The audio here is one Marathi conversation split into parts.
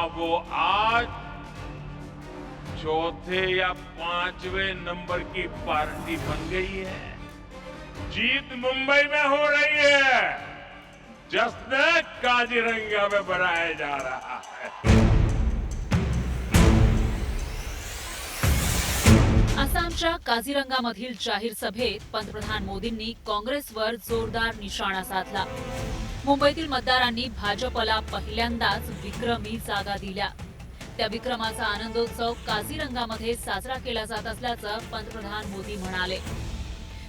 वो आज चौथे या पांचवें नंबर की पार्टी बन गई है। जीत मुंबई में हो रही है, जश्न काजीरंगा में मनाया जा रहा है। आसामच्या काझीरंगामधील जाहीर सभेत पंतप्रधान मोदींनी काँग्रेसवर जोरदार निशाणा साधला। मुंबईतील मतदारांनी भाजपला पहिल्यांदाच विक्रमी जागा दिल्या। त्या विक्रमाचा आनंदोत्सव काझीरंगामध्ये साजरा केला जात असल्याचं पंतप्रधान मोदी म्हणाले।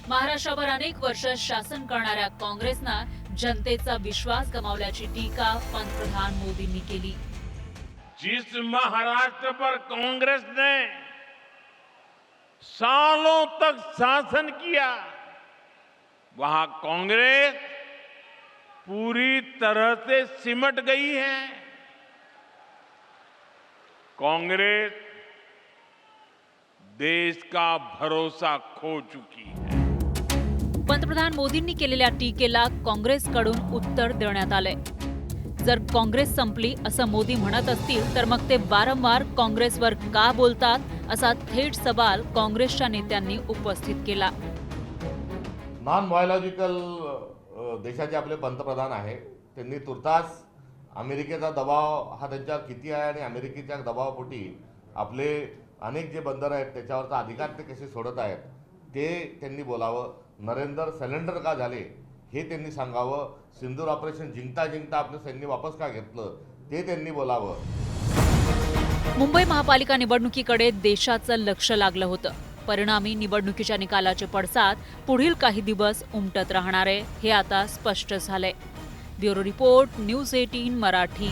महाराष्ट्रावर अनेक वर्ष शासन करणाऱ्या काँग्रेसनं जनतेचा विश्वास गमावल्याची टीका पंतप्रधान मोदींनी केली। जिस महाराष्ट्र पर कांग्रेस ने सालों तक शासन किया, वहां कांग्रेस पूरी तरह से सिमट गई है। कांग्रेस देश का भरोसा खो चुकी है। पंतप्रधान मोदींनी केलेल्या टीकेला काँग्रेसकडून उत्तर देण्यात आलंय। जर काँग्रेस संपली असं मोदी म्हणत असतील तर मग ते वारंवार काँग्रेसवर का बोलतात असा थेट सवाल काँग्रेसच्या नेत्यांनी उपस्थित केला। नॉन बायोलॉजिकल देशाचे आपले पंतप्रधान आहे, त्यांनी तुर्तास अमेरिकेचा दबाव हा त्यांच्यावर किती आहे आणि अमेरिकेच्या दबावापोटी आपले अनेक जे बंदर आहेत त्याच्यावरचा अधिकार ते कसे सोडत आहेत ते त्यांनी बोलावं। नरेंद्र सरेंडर का झाले हे त्यांनी सांगावं। सिंदूर ऑपरेशन जिंकता जिंकता आपलं सैन्य वापस का घेतलं ते त्यांनी बोलावं। मुंबई महापालिका निवडणुकीकडे देशाचं लक्ष लागलं होतं। परिणामी निवडणुकीच्या निकालाचे पडसाद पुढील काही दिवस उमटत राहणार आहे हे आता स्पष्ट झालंय। Bureau report, news 18 Marathi.